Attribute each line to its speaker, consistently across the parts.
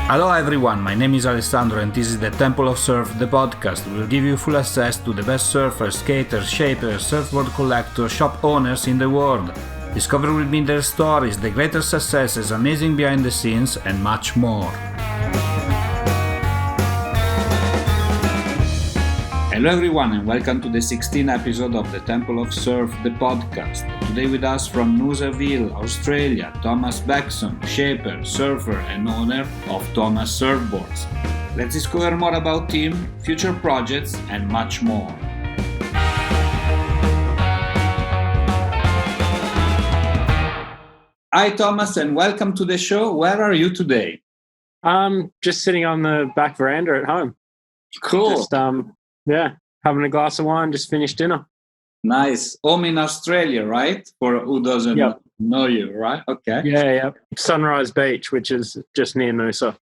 Speaker 1: Hello everyone, my name is Alessandro and this is the Temple of Surf, the podcast. We'll give you full access to the best surfers, skaters, shapers, surfboard collectors, shop owners in the world. Discover with me their stories, the greater successes, amazing behind the scenes and much more. Hello everyone and welcome to the 16th episode of the Temple of Surf, the podcast. Today with us from Noosaville, Australia, Thomas Bexon, shaper, surfer and owner of Thomas Surfboards. Let's discover more about him, future projects and much more. Hi Thomas and welcome to the show. Where are you today?
Speaker 2: Just sitting on the back veranda at home.
Speaker 1: Cool.
Speaker 2: Just, having a glass of wine, just finished dinner.
Speaker 1: Nice. Home in Australia, right? For who doesn't know you, right? Okay.
Speaker 2: Yeah. Sunrise Beach, which is just near Noosa.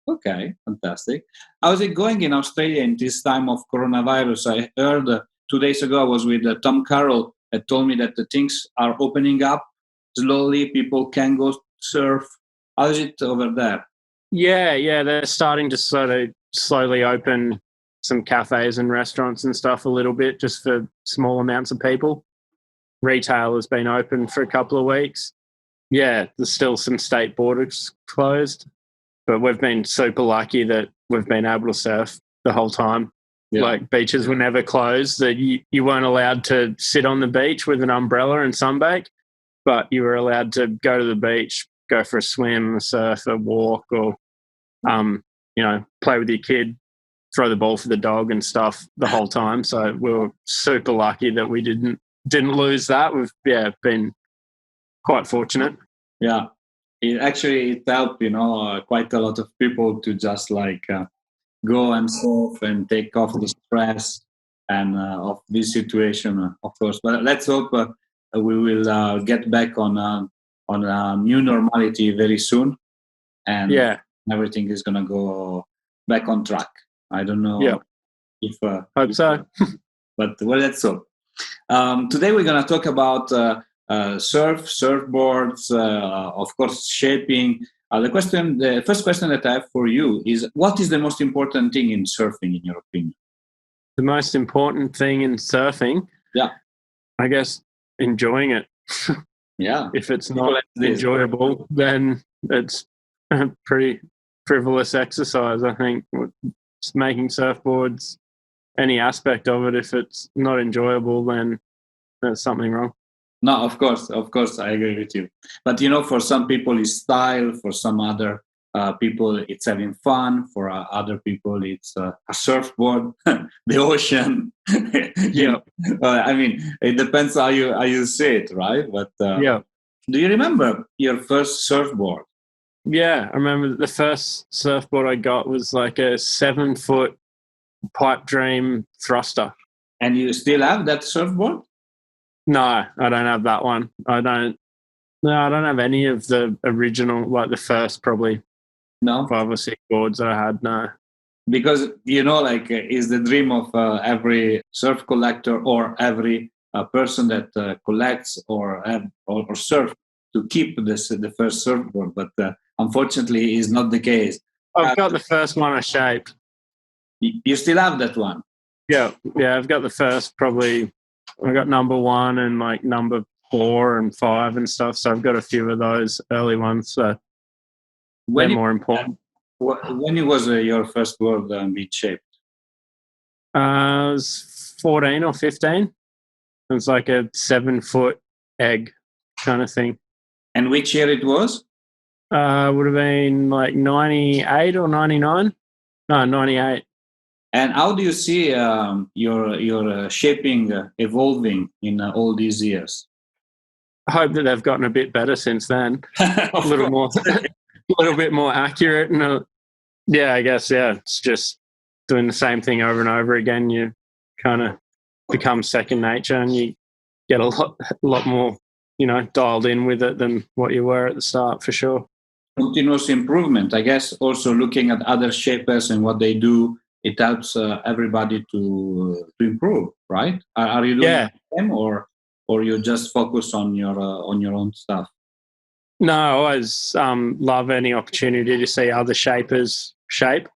Speaker 1: Okay, fantastic. How's it going in Australia in this time of coronavirus? I heard 2 days ago I was with Tom Carroll that told me that the things are opening up slowly. People can go surf. How is it over there?
Speaker 2: Yeah. They're starting to sort of slowly open some cafes and restaurants and stuff a little bit, just for small amounts of people. Retail has been open for a couple of weeks. Yeah, there's still some state borders closed, but we've been super lucky that we've been able to surf the whole time. Yeah. Like beaches were never closed, that you weren't allowed to sit on the beach with an umbrella and sunbake, but you were allowed to go to the beach, go for a swim, surf, a walk, or play with your kid, throw the ball for the dog and stuff the whole time. So we were super lucky that we didn't lose that. We've been quite fortunate.
Speaker 1: Yeah, it helped quite a lot of people to just go and surf and take off the stress and of this situation, of course. But let's hope we will get back on a new normality very soon, and everything is gonna go back on track. I don't know if
Speaker 2: hope so,
Speaker 1: but well, let's hope. Today we're going to talk about surfboards, of course, shaping. The first question that I have for you is: what is the most important thing in surfing, in your opinion?
Speaker 2: The most important thing in surfing, I guess, enjoying it.
Speaker 1: Yeah.
Speaker 2: If it's not enjoyable, then it's a pretty frivolous exercise, I think. Just making surfboards, any aspect of it, if it's not enjoyable, then there's something wrong.
Speaker 1: No, of course, I agree with you. But for some people it's style, for some other people it's having fun, for other people it's a surfboard, the ocean. I mean, it depends how you see it, right? But do you remember your first surfboard?
Speaker 2: Yeah, I remember the first surfboard I got was like a 7-foot pipe dream thruster.
Speaker 1: And you still have that surfboard?
Speaker 2: No, I don't have that one. I don't have any of the original, like the first probably 5 or 6 boards that I had. No.
Speaker 1: Because, is the dream of every surf collector or every person that collects or surf to keep the first surfboard. But unfortunately, is not the case.
Speaker 2: I've got the first one I shaped.
Speaker 1: You still have that one?
Speaker 2: Yeah. I've got the first probably. I got number 1 and like number 4 and 5 and stuff. So I've got a few of those early ones. So they're more important.
Speaker 1: When was your first board being shaped?
Speaker 2: I was 14 or 15. It was like a 7-foot egg kind of thing.
Speaker 1: And which year it was?
Speaker 2: Would have been like 98 or 99. No, 98.
Speaker 1: And how do you see your shaping evolving in all these years?
Speaker 2: I hope that they've gotten a bit better since then. a little bit more accurate. And I guess, it's just doing the same thing over and over again. You kind of become second nature and you get a lot more, dialed in with it than what you were at the start, for sure.
Speaker 1: Continuous improvement, I guess. Also looking at other shapers and what they do, it helps everybody to improve, right? Are you doing the same, or you just focus on your own stuff?
Speaker 2: No, I always love any opportunity to see other shapers shape,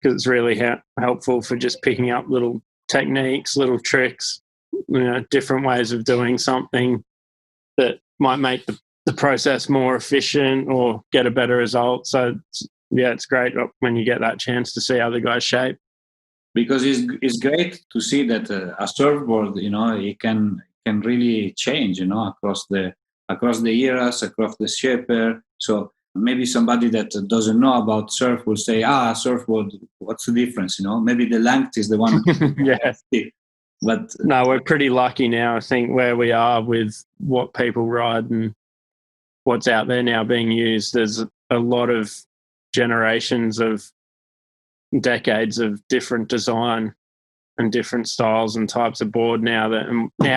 Speaker 2: because it's really helpful for just picking up little techniques, little tricks, different ways of doing something that might make the process more efficient or get a better result. So, it's great when you get that chance to see other guys shape.
Speaker 1: Because it's great to see that a surfboard, it can really change, across the eras, across the shaper. So maybe somebody that doesn't know about surf will say, surfboard, what's the difference? Maybe the length is the one.
Speaker 2: Yeah.
Speaker 1: But
Speaker 2: no, we're pretty lucky now, I think, where we are with what people ride and what's out there now being used. There's a lot of generations of decades of different design and different styles and types of board now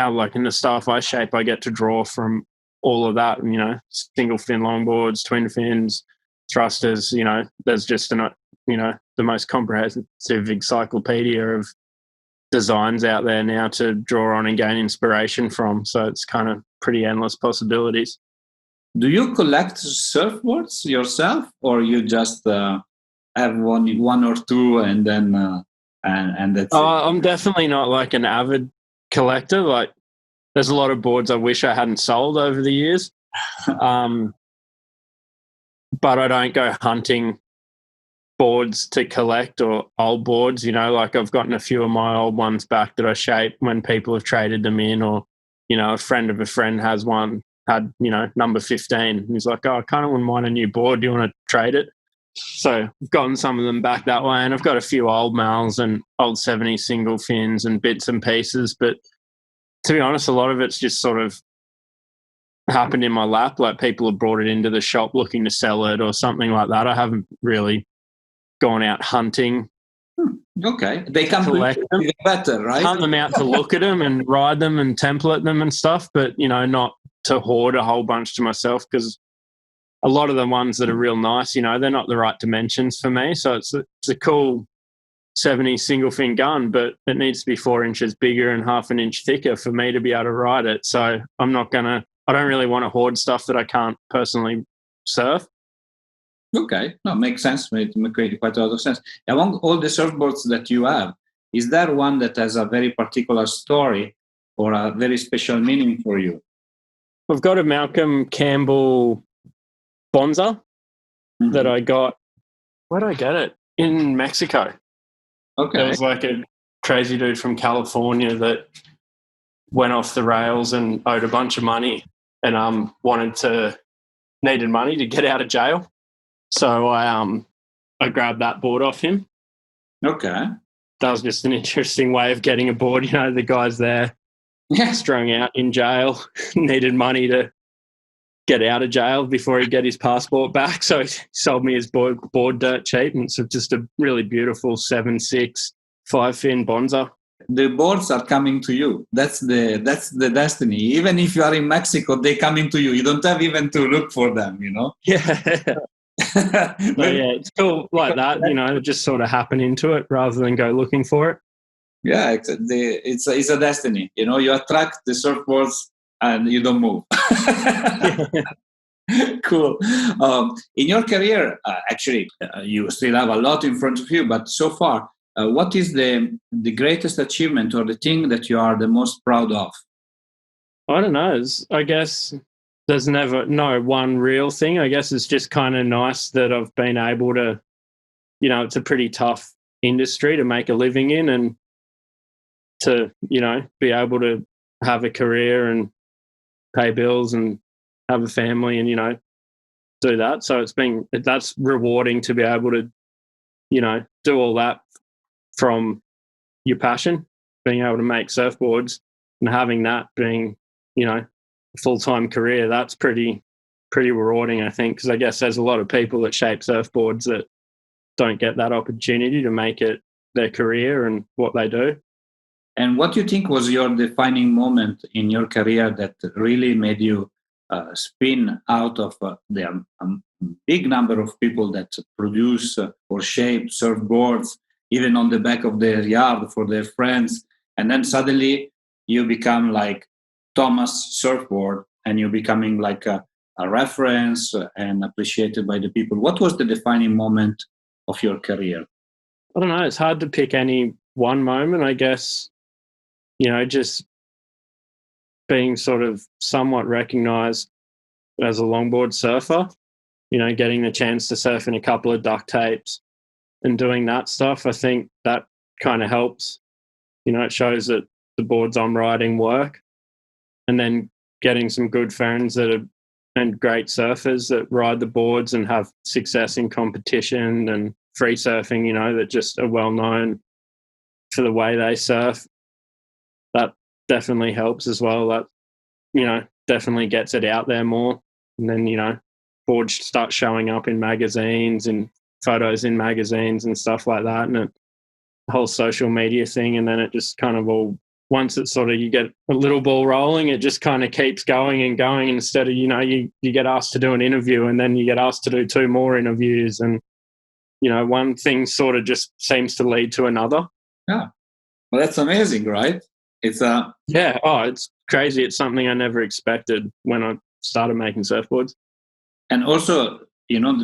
Speaker 2: like in the stuff I shape, I get to draw from all of that, single fin longboards, twin fins, thrusters, there's just the most comprehensive encyclopedia of designs out there now to draw on and gain inspiration from. So it's kind of pretty endless possibilities.
Speaker 1: Do you collect surfboards yourself, or you just have one or two and then and that's it?
Speaker 2: I'm definitely not like an avid collector. Like, there's a lot of boards I wish I hadn't sold over the years. But I don't go hunting boards to collect, or old boards, like I've gotten a few of my old ones back that I shaped when people have traded them in, or, a friend of a friend had number 15. He's like, I kind of wouldn't mind a new board. Do you want to trade it? So I've gotten some of them back that way, and I've got a few old Mals and old 70 single fins and bits and pieces. But to be honest, a lot of it's just sort of happened in my lap. Like, people have brought it into the shop looking to sell it or something like that. I haven't really gone out hunting.
Speaker 1: Okay, they come to them better, right?
Speaker 2: Hunt them out to look at them and ride them and template them and stuff, but not to hoard a whole bunch to myself, because a lot of the ones that are real nice, they're not the right dimensions for me. So it's a cool 70 single fin gun, but it needs to be 4 inches bigger and half an inch thicker for me to be able to ride it. So I don't really want to hoard stuff that I can't personally surf.
Speaker 1: Okay, no, makes sense. It makes quite a lot of sense. Among all the surfboards that you have, is there one that has a very particular story or a very special meaning for you?
Speaker 2: I've got a Malcolm Campbell Bonza that I got. Where did I get it? In Mexico.
Speaker 1: Okay.
Speaker 2: There was like a crazy dude from California that went off the rails and owed a bunch of money, and needed money to get out of jail. So I grabbed that board off him.
Speaker 1: Okay.
Speaker 2: That was just an interesting way of getting a board. The guy's there, strung out in jail, needed money to get out of jail before he get his passport back. So he sold me his board dirt cheap, and it's just a really beautiful 7.6 5-fin Bonza.
Speaker 1: The boards are coming to you. That's the destiny. Even if you are in Mexico, they coming to you. You don't have even to look for them,
Speaker 2: Yeah. So, it's cool like that, just sort of happen into it rather than go looking for it.
Speaker 1: Yeah, it's a destiny. You attract the surfboards and you don't move. Cool. In your career, actually, you still have a lot in front of you, but so far, what is the greatest achievement or the thing that you are the most proud of?
Speaker 2: I don't know. I guess there's never no one real thing. I guess it's just kind of nice that I've been able to, it's a pretty tough industry to make a living in, and to, be able to have a career and pay bills and have a family and, do that. So that's rewarding to be able to, do all that from your passion, being able to make surfboards and having that being, a full-time career. That's pretty rewarding, I think, because I guess there's a lot of people that shape surfboards that don't get that opportunity to make it their career and what they do.
Speaker 1: And what do you think was your defining moment in your career that really made you spin out of the big number of people that produce or shape surfboards, even on the back of their yard for their friends, and then suddenly you become like Thomas Surfboard, and you're becoming like a reference and appreciated by the people. What was the defining moment of your career?
Speaker 2: I don't know. It's hard to pick any one moment. I guess, just being sort of somewhat recognized as a longboard surfer, getting the chance to surf in a couple of duct tapes and doing that stuff. I think that kind of helps. It shows that the boards I'm riding work. And then getting some good friends and great surfers that ride the boards and have success in competition and free surfing, that just are well known for the way they surf. That definitely helps as well. That, definitely gets it out there more. And then, boards start showing up in magazines and photos in magazines and stuff like that. And the whole social media thing. And then it just kind of all, once it's sort of, you get a little ball rolling, it just kind of keeps going and going. Instead of, you get asked to do an interview and then you get asked to do 2 more interviews. And, one thing sort of just seems to lead to another.
Speaker 1: Yeah. Well, that's amazing, right? It's
Speaker 2: yeah. Oh, it's crazy. It's something I never expected when I started making surfboards.
Speaker 1: And also,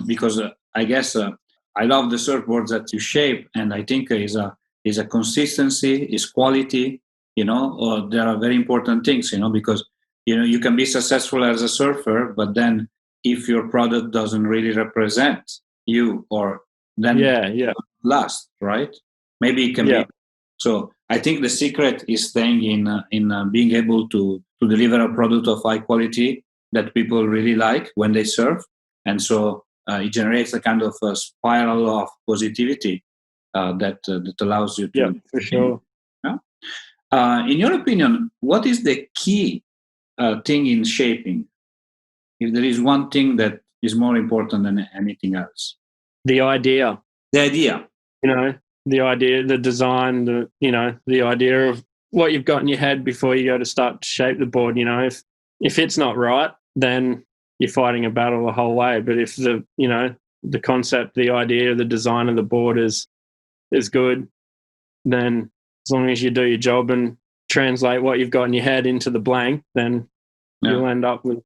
Speaker 1: because I guess I love the surfboards that you shape, and I think is a consistency, is quality. There are very important things. Because you can be successful as a surfer, but then if your product doesn't really represent you, or then last, right? Maybe it can be. So I think the secret is staying in being able to deliver a product of high quality that people really like when they surf, and so it generates a kind of a spiral of positivity that allows you to.
Speaker 2: Yeah, for sure.
Speaker 1: In your opinion, what is the key thing in shaping? If there is one thing that is more important than anything else,
Speaker 2: the idea.
Speaker 1: The idea.
Speaker 2: The idea, the design, the idea of what you've got in your head before you go to start to shape the board. If it's not right, then you're fighting a battle the whole way. But if the concept, the idea, the design of the board is good, then as long as you do your job and translate what you've got in your head into the blank, then you'll end up with,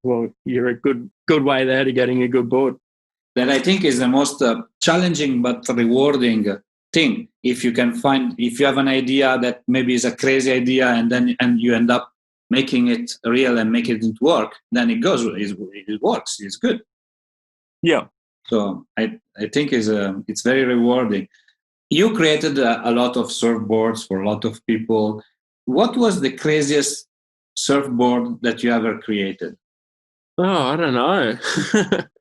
Speaker 2: you're a good way there to getting a good board.
Speaker 1: That I think is the most challenging but rewarding thing. If you have an idea that maybe is a crazy idea, and you end up making it real and make it work, then it works. It's good.
Speaker 2: Yeah.
Speaker 1: So I think it's very rewarding. You created a lot of surfboards for a lot of people. What was the craziest surfboard that you ever created?
Speaker 2: Oh, I don't know.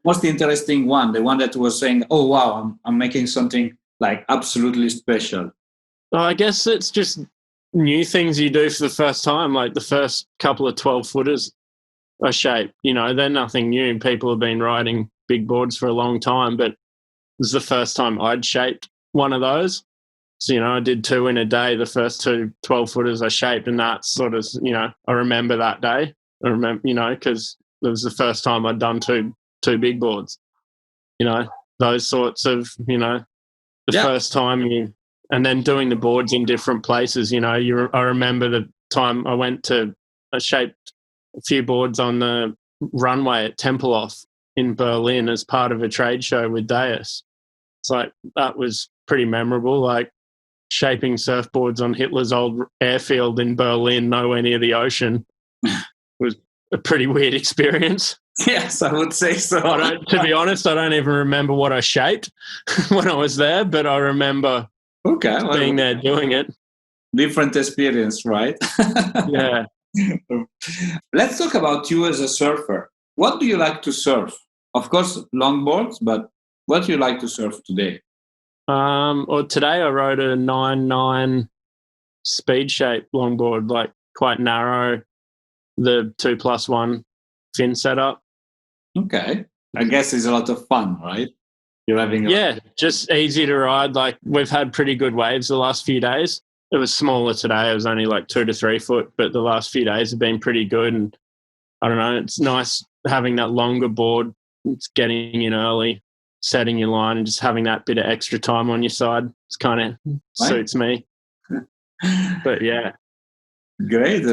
Speaker 1: Most interesting one, the one that was saying, "Oh wow, I'm making something like absolutely special."
Speaker 2: Well, I guess it's just new things you do for the first time, like the first couple of 12-footers are shaped. They're nothing new. People have been riding big boards for a long time, but it was the first time I'd shaped one of those. So, I did 2 in a day. The first 2 12-footers I shaped, and that's sort of, I remember that day. I remember, because it was the first time I'd done two big boards. Those sorts of, first time and then doing the boards in different places. I remember the time I shaped a few boards on the runway at Tempelhof in Berlin as part of a trade show with Deus. It's like, that was pretty memorable, like shaping surfboards on Hitler's old airfield in Berlin, nowhere near the ocean. Was a pretty weird experience.
Speaker 1: Yes, I would say so.
Speaker 2: To be honest, I don't even remember what I shaped when I was there, but I remember being there doing it.
Speaker 1: Different experience, right?
Speaker 2: Yeah.
Speaker 1: Let's talk about you as a surfer. What do you like to surf? Of course, longboards, but what do you like to surf today?
Speaker 2: Today I rode a 9.9 speed shape longboard, like quite narrow, the 2+1 fin setup.
Speaker 1: Okay. I guess it's a lot of fun, right? You're having
Speaker 2: just easy to ride. Like, we've had pretty good waves the last few days. It was smaller today. It was only like 2 to 3 foot, but the last few days have been pretty good. And I don't know, it's nice having that longer board. It's getting in early, setting your line, and just having that bit of extra time on your side. It's kind of suits me. But yeah.
Speaker 1: Great.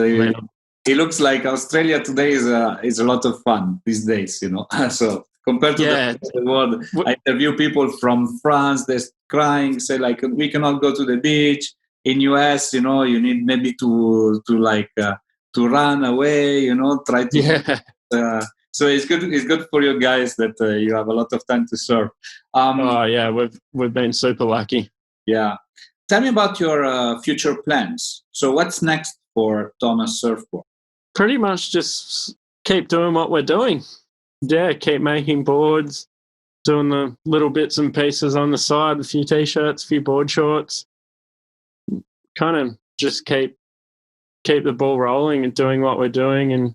Speaker 1: it looks like Australia today is a lot of fun these days, So compared to the rest of the world, I interview people from France. They're crying, say like, we cannot go to the beach. In US, you need maybe to run away, try to.
Speaker 2: Yeah.
Speaker 1: So it's good. It's good for you guys that you have a lot of time to surf.
Speaker 2: Oh yeah, we've been super lucky.
Speaker 1: Yeah. Tell me about your future plans. So what's next for Thomas Surfboard?
Speaker 2: Pretty much just keep doing what we're doing. Yeah, keep making boards, doing the little bits and pieces on the side, a few t-shirts, a few board shorts. Kind of just keep the ball rolling and doing what we're doing and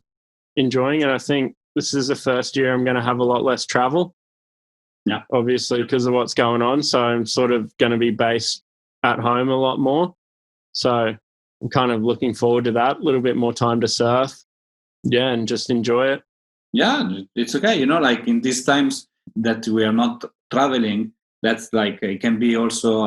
Speaker 2: enjoying it. I think this is the first year I'm going to have a lot less travel.
Speaker 1: Yeah,
Speaker 2: obviously because of what's going on. So I'm sort of going to be based at home a lot more. So I'm kind of looking forward to that. A little bit more time to surf. Yeah, and just enjoy it.
Speaker 1: Yeah, it's okay. Like in these times that we are not traveling, that's like it can be also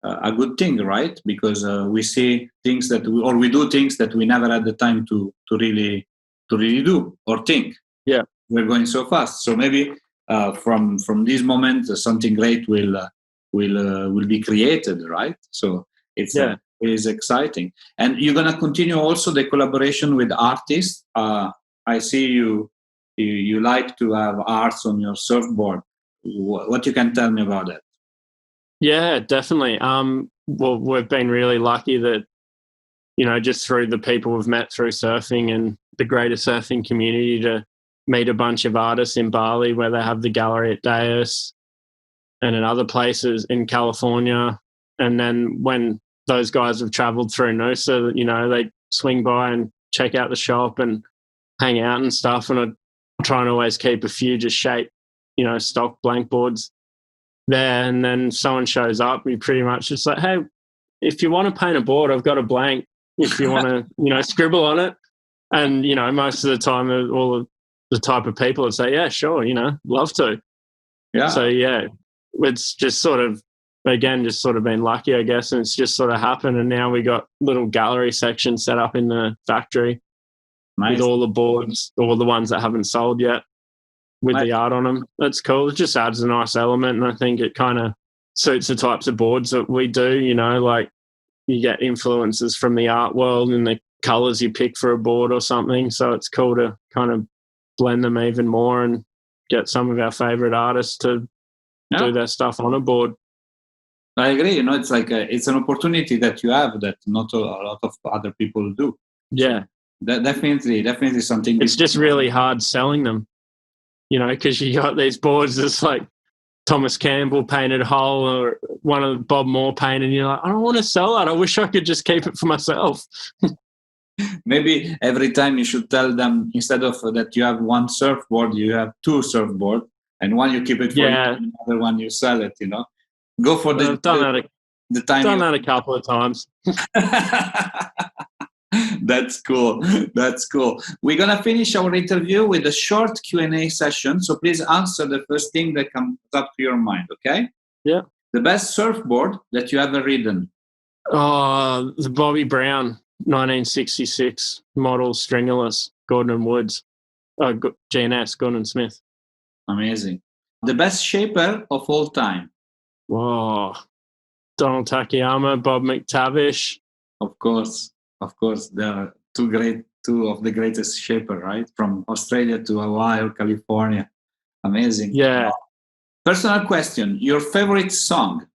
Speaker 1: a good thing, right? Because we see things we do things that we never had the time to really do or think.
Speaker 2: Yeah,
Speaker 1: we're going so fast. So maybe from this moment, something great will be created, right? So it is exciting, and you're gonna continue also the collaboration with artists. I see you like to have arts on your surfboard. What you can tell me about that?
Speaker 2: Yeah, definitely. Well, we've been really lucky that just through the people we've met through surfing and the greater surfing community to meet a bunch of artists in Bali where they have the gallery at Deus and in other places in California. And then when those guys have traveled through Noosa, they swing by and check out the shop and hang out and stuff. And I try and always keep a few just shape, stock blank boards there. And then someone shows up, we pretty much just like, hey, if you want to paint a board, I've got a blank. If you want to, scribble on it. And, most of the time, all of the type of people would say, yeah, sure, love to.
Speaker 1: Yeah.
Speaker 2: So, yeah, it's just sort of, again, just sort of been lucky, I guess. And it's just sort of happened. And now we got little gallery sections set up in the factory with all the boards, all the ones that haven't sold yet with the art on them. That's cool. It just adds a nice element. And I think it kind of suits the types of boards that we do, like you get influences from the art world and the colours you pick for a board or something. So it's cool to kind of blend them even more and get some of our favourite artists to do their stuff on a board.
Speaker 1: I agree. It's like it's an opportunity that you have that not a lot of other people do.
Speaker 2: Yeah.
Speaker 1: So definitely something.
Speaker 2: It's just really hard selling them, because you got these boards that's like Thomas Campbell painted Hull or one of Bob Moore painted, and you're like, I don't want to sell that. I wish I could just keep it for myself.
Speaker 1: Maybe every time you should tell them, instead of that you have one surfboard, you have two surfboards, and one you keep it for you, and another one you sell it, Go for
Speaker 2: I've done that a couple of times.
Speaker 1: That's cool. We're going to finish our interview with a short Q&A session. So please answer the first thing that comes up to your mind, okay?
Speaker 2: Yeah.
Speaker 1: The best surfboard that you ever ridden?
Speaker 2: Oh, the Bobby Brown 1966 model stringerless, Gordon & Woods. GNS, Gordon Smith.
Speaker 1: Amazing. The best shaper of all time?
Speaker 2: Whoa. Donald Takayama, Bob McTavish.
Speaker 1: Of course. They are two of the greatest shaper, right? From Australia to Hawaii or California. Amazing.
Speaker 2: Yeah.
Speaker 1: Personal question. Your favorite song?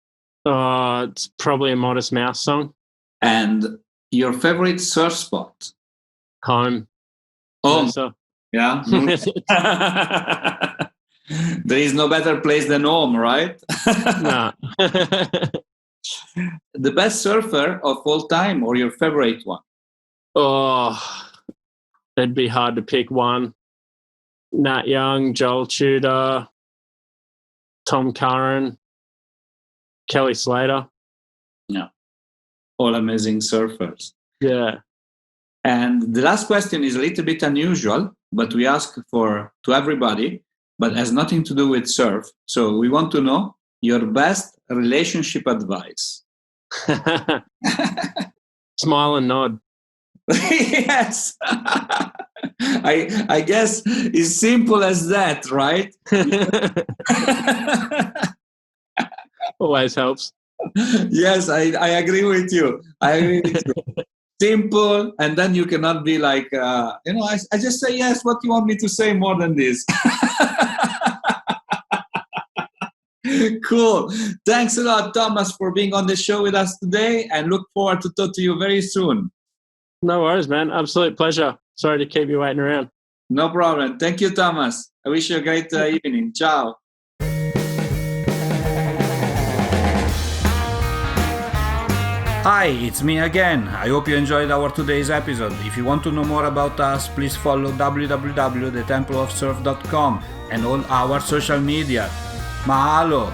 Speaker 2: It's probably a Modest Mouse song.
Speaker 1: And your favorite surf spot?
Speaker 2: Home.
Speaker 1: Home. Yeah. There is no better place than home, right?
Speaker 2: Nah.
Speaker 1: The best surfer of all time or your favorite one?
Speaker 2: Oh, it'd be hard to pick one. Nat Young, Joel Tudor, Tom Curran, Kelly Slater.
Speaker 1: Yeah. All amazing surfers.
Speaker 2: Yeah.
Speaker 1: And the last question is a little bit unusual, but we ask to everybody, but has nothing to do with surf. So we want to know your best relationship advice.
Speaker 2: Smile and nod.
Speaker 1: Yes. I guess it's simple as that, right?
Speaker 2: Always helps.
Speaker 1: Yes, I agree with you. I agree with you. Simple, and then you cannot be like, I just say yes. What do you want me to say more than this? Cool. Thanks a lot, Thomas, for being on the show with us today, and look forward to talk to you very soon.
Speaker 2: No worries, man. Absolute pleasure. Sorry to keep you waiting around.
Speaker 1: No problem. Thank you, Thomas. I wish you a great evening. Ciao. Hi, it's me again. I hope you enjoyed our today's episode. If you want to know more about us, please follow www.thetempleofsurf.com and all our social media. Mahalo!